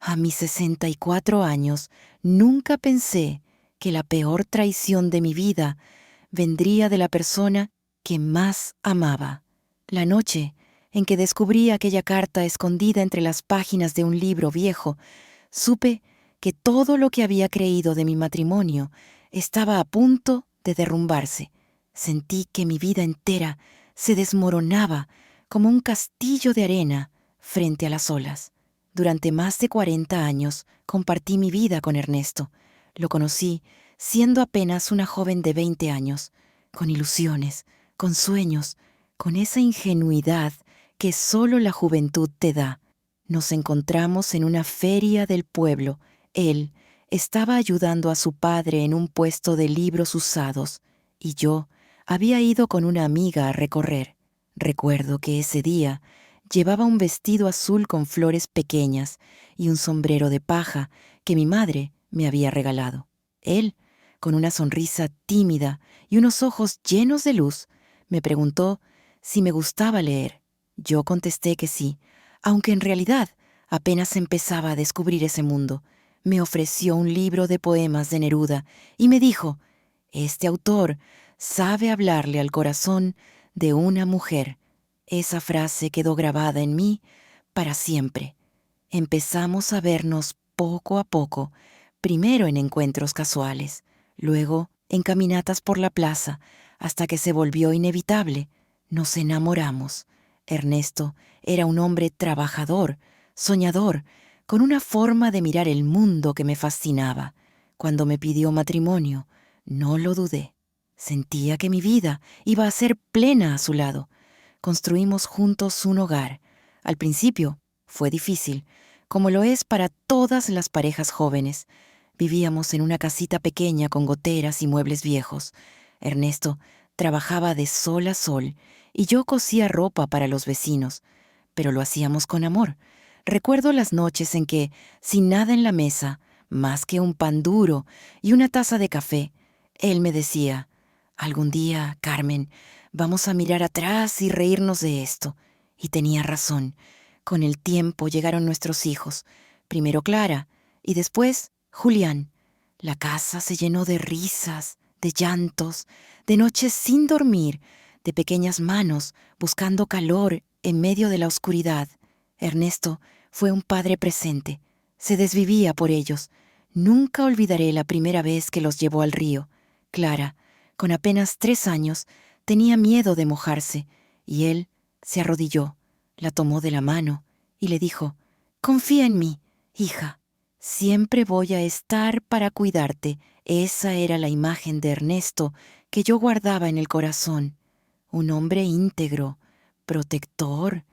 A mis 64 años, nunca pensé que la peor traición de mi vida vendría de la persona que más amaba. La noche en que descubrí aquella carta escondida entre las páginas de un libro viejo, supe que todo lo que había creído de mi matrimonio estaba a punto de derrumbarse. Sentí que mi vida entera se desmoronaba como un castillo de arena frente a las olas. Durante más de 40 años compartí mi vida con Ernesto. Lo conocí siendo apenas una joven de 20 años, con ilusiones, con sueños, con esa ingenuidad que solo la juventud te da. Nos encontramos en una feria del pueblo. Él estaba ayudando a su padre en un puesto de libros usados y yo había ido con una amiga a recorrer. Recuerdo que ese día llevaba un vestido azul con flores pequeñas y un sombrero de paja que mi madre me había regalado. Él, con una sonrisa tímida y unos ojos llenos de luz, me preguntó si me gustaba leer. Yo contesté que sí, aunque en realidad apenas empezaba a descubrir ese mundo. Me ofreció un libro de poemas de Neruda y me dijo, este autor sabe hablarle al corazón de una mujer. Esa frase quedó grabada en mí para siempre. Empezamos a vernos poco a poco, primero en encuentros casuales, luego en caminatas por la plaza, hasta que se volvió inevitable. Nos enamoramos. Ernesto era un hombre trabajador, soñador, con una forma de mirar el mundo que me fascinaba. Cuando me pidió matrimonio, no lo dudé. Sentía que mi vida iba a ser plena a su lado. Construimos juntos un hogar. Al principio fue difícil, como lo es para todas las parejas jóvenes. Vivíamos en una casita pequeña con goteras y muebles viejos. Ernesto trabajaba de sol a sol y yo cosía ropa para los vecinos, pero lo hacíamos con amor. Recuerdo las noches en que, sin nada en la mesa, más que un pan duro y una taza de café, él me decía, algún día, Carmen, vamos a mirar atrás y reírnos de esto. Y tenía razón. Con el tiempo llegaron nuestros hijos, primero Clara y después Julián. La casa se llenó de risas, de llantos, de noches sin dormir, de pequeñas manos buscando calor en medio de la oscuridad. Ernesto fue un padre presente. Se desvivía por ellos. Nunca olvidaré la primera vez que los llevó al río. Clara, con apenas 3 años, tenía miedo de mojarse, y él se arrodilló, la tomó de la mano y le dijo, «Confía en mí, hija. Siempre voy a estar para cuidarte». Esa era la imagen de Ernesto que yo guardaba en el corazón. Un hombre íntegro, protector,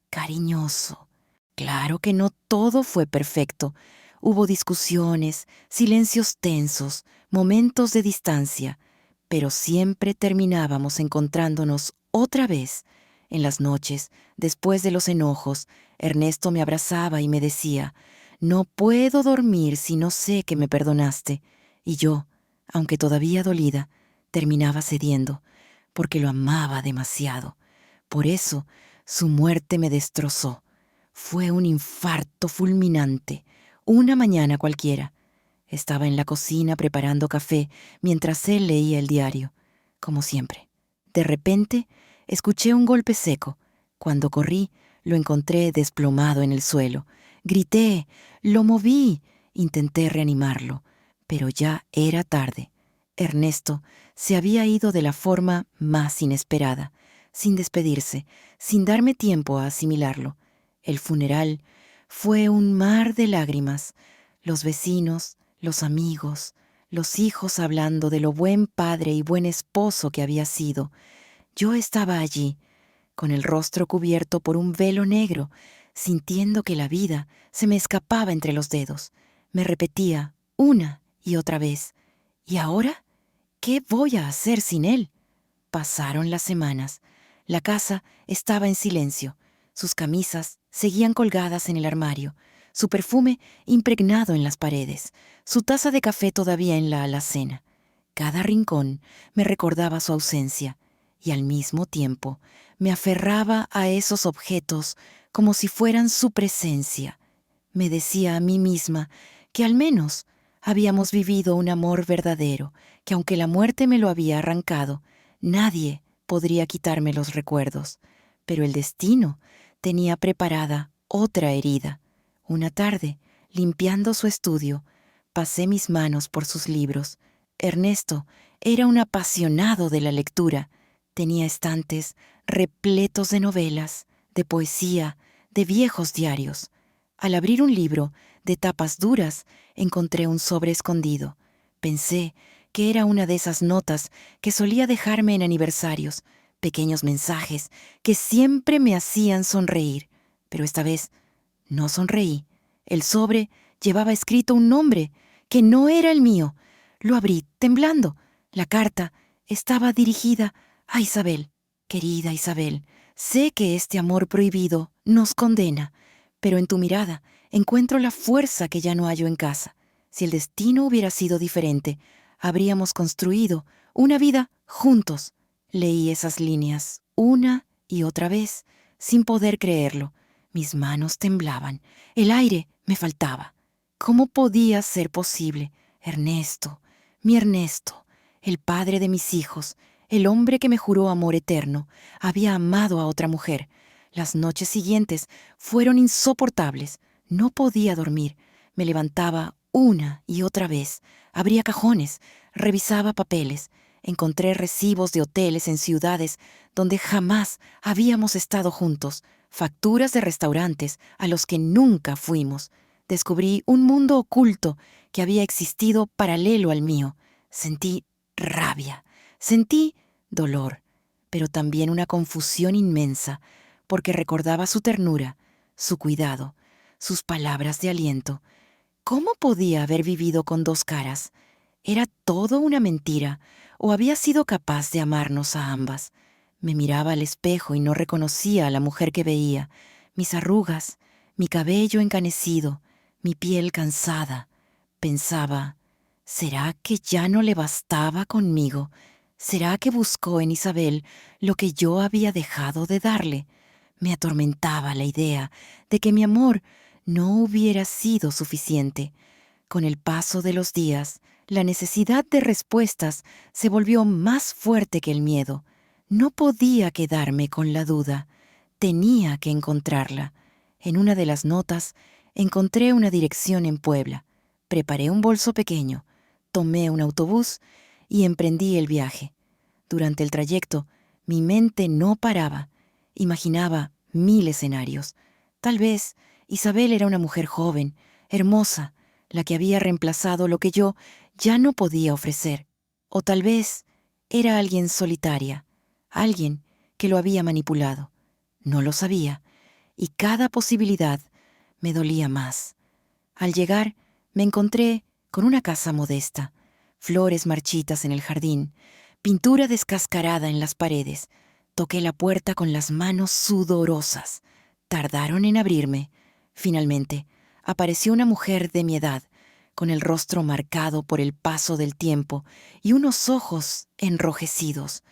cariñoso. Claro que no todo fue perfecto. Hubo discusiones, silencios tensos, momentos de distancia, pero siempre terminábamos encontrándonos otra vez. En las noches, después de los enojos, Ernesto me abrazaba y me decía, «No puedo dormir si no sé que me perdonaste». Y yo, aunque todavía dolida, terminaba cediendo, porque lo amaba demasiado. Por eso, su muerte me destrozó. Fue un infarto fulminante, una mañana cualquiera. Estaba en la cocina preparando café mientras él leía el diario, como siempre. De repente, escuché un golpe seco. Cuando corrí, lo encontré desplomado en el suelo. Grité, lo moví, intenté reanimarlo, pero ya era tarde. Ernesto se había ido de la forma más inesperada, sin despedirse, sin darme tiempo a asimilarlo. El funeral fue un mar de lágrimas. Los vecinos, los amigos, los hijos hablando de lo buen padre y buen esposo que había sido. Yo estaba allí, con el rostro cubierto por un velo negro, sintiendo que la vida se me escapaba entre los dedos. Me repetía una y otra vez, ¿y ahora? ¿Qué voy a hacer sin él? Pasaron las semanas. La casa estaba en silencio. Sus camisas seguían colgadas en el armario, su perfume impregnado en las paredes, su taza de café todavía en la alacena. Cada rincón me recordaba su ausencia y al mismo tiempo me aferraba a esos objetos como si fueran su presencia. Me decía a mí misma que al menos habíamos vivido un amor verdadero, que aunque la muerte me lo había arrancado, nadie podría quitarme los recuerdos. Pero el destino tenía preparada otra herida. Una tarde, limpiando su estudio, pasé mis manos por sus libros. Ernesto era un apasionado de la lectura. Tenía estantes repletos de novelas, de poesía, de viejos diarios. Al abrir un libro de tapas duras, encontré un sobre escondido. Pensé que era una de esas notas que solía dejarme en aniversarios, pequeños mensajes que siempre me hacían sonreír. Pero esta vez no sonreí. El sobre llevaba escrito un nombre que no era el mío. Lo abrí temblando. La carta estaba dirigida a Isabel. Querida Isabel, sé que este amor prohibido nos condena, pero en tu mirada encuentro la fuerza que ya no hallo en casa. Si el destino hubiera sido diferente, habríamos construido una vida juntos. Leí esas líneas una y otra vez, sin poder creerlo. Mis manos temblaban, el aire me faltaba. ¿Cómo podía ser posible? Ernesto, mi Ernesto, el padre de mis hijos, el hombre que me juró amor eterno, había amado a otra mujer. Las noches siguientes fueron insoportables. No podía dormir. Me levantaba una y otra vez. Abría cajones, revisaba papeles. Encontré recibos de hoteles en ciudades donde jamás habíamos estado juntos, facturas de restaurantes a los que nunca fuimos. Descubrí un mundo oculto que había existido paralelo al mío. Sentí rabia, sentí dolor, pero también una confusión inmensa, porque recordaba su ternura, su cuidado, sus palabras de aliento. ¿Cómo podía haber vivido con dos caras? ¿Era todo una mentira o había sido capaz de amarnos a ambas? Me miraba al espejo y no reconocía a la mujer que veía. Mis arrugas, mi cabello encanecido, mi piel cansada. Pensaba, ¿será que ya no le bastaba conmigo? ¿Será que buscó en Isabel lo que yo había dejado de darle? Me atormentaba la idea de que mi amor no hubiera sido suficiente. Con el paso de los días, la necesidad de respuestas se volvió más fuerte que el miedo. No podía quedarme con la duda. Tenía que encontrarla. En una de las notas encontré una dirección en Puebla. Preparé un bolso pequeño, tomé un autobús y emprendí el viaje. Durante el trayecto, mi mente no paraba. Imaginaba 1000 escenarios. Tal vez Isabel era una mujer joven, hermosa, la que había reemplazado lo que yo ya no podía ofrecer. O tal vez era alguien solitaria, alguien que lo había manipulado. No lo sabía, y cada posibilidad me dolía más. Al llegar, me encontré con una casa modesta, flores marchitas en el jardín, pintura descascarada en las paredes. Toqué la puerta con las manos sudorosas. Tardaron en abrirme. Finalmente, apareció una mujer de mi edad, con el rostro marcado por el paso del tiempo y unos ojos enrojecidos.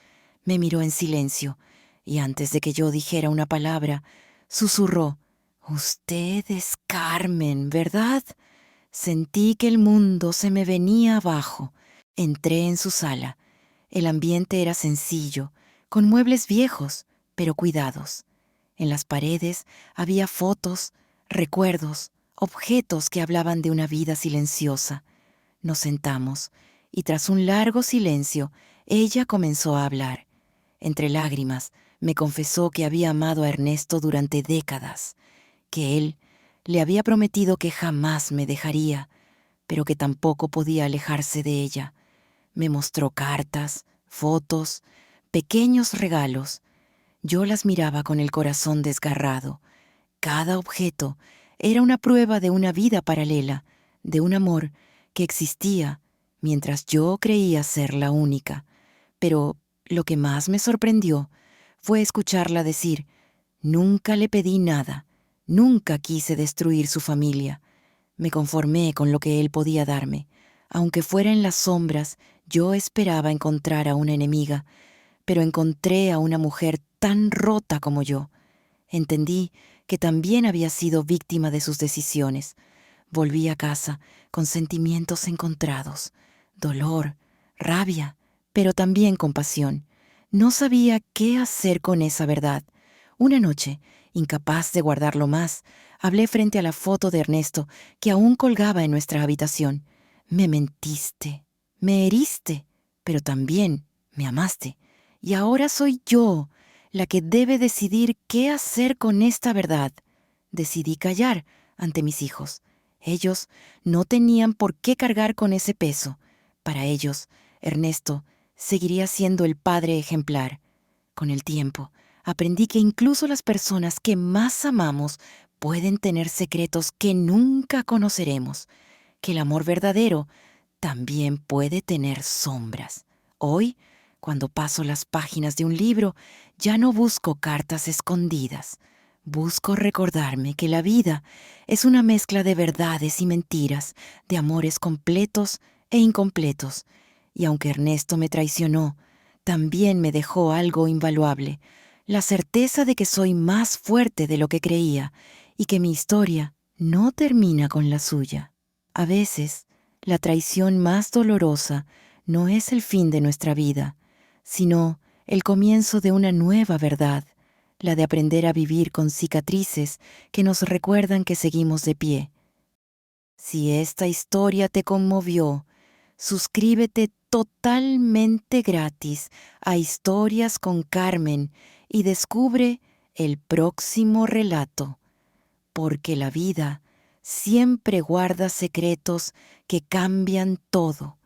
Me miró en silencio, y antes de que yo dijera una palabra, susurró: «Usted es Carmen, ¿verdad?». Sentí que el mundo se me venía abajo. Entré en su sala. El ambiente era sencillo, con muebles viejos, pero cuidados. En las paredes había fotos, recuerdos, objetos que hablaban de una vida silenciosa. Nos sentamos, y tras un largo silencio, ella comenzó a hablar. Entre lágrimas, me confesó que había amado a Ernesto durante décadas, que él le había prometido que jamás me dejaría, pero que tampoco podía alejarse de ella. Me mostró cartas, fotos, pequeños regalos. Yo las miraba con el corazón desgarrado. Cada objeto era una prueba de una vida paralela, de un amor que existía mientras yo creía ser la única. Pero lo que más me sorprendió fue escucharla decir: «Nunca le pedí nada, nunca quise destruir su familia. Me conformé con lo que él podía darme. Aunque fuera en las sombras, yo esperaba encontrar a una enemiga, pero encontré a una mujer tan rota como yo. Entendí que también había sido víctima de sus decisiones. Volví a casa con sentimientos encontrados, dolor, rabia, pero también compasión. No sabía qué hacer con esa verdad. Una noche, incapaz de guardarlo más, hablé frente a la foto de Ernesto que aún colgaba en nuestra habitación. Me mentiste, me heriste, pero también me amaste. Y ahora soy yo la que debe decidir qué hacer con esta verdad. Decidí callar ante mis hijos. Ellos no tenían por qué cargar con ese peso. Para ellos, Ernesto seguiría siendo el padre ejemplar. Con el tiempo, aprendí que incluso las personas que más amamos pueden tener secretos que nunca conoceremos, que el amor verdadero también puede tener sombras. Hoy, cuando paso las páginas de un libro, ya no busco cartas escondidas. Busco recordarme que la vida es una mezcla de verdades y mentiras, de amores completos e incompletos. Y aunque Ernesto me traicionó, también me dejó algo invaluable, la certeza de que soy más fuerte de lo que creía y que mi historia no termina con la suya. A veces, la traición más dolorosa no es el fin de nuestra vida, sino el comienzo de una nueva verdad, la de aprender a vivir con cicatrices que nos recuerdan que seguimos de pie. Si esta historia te conmovió, suscríbete totalmente gratis a Historias con Carmen y descubre el próximo relato, porque la vida siempre guarda secretos que cambian todo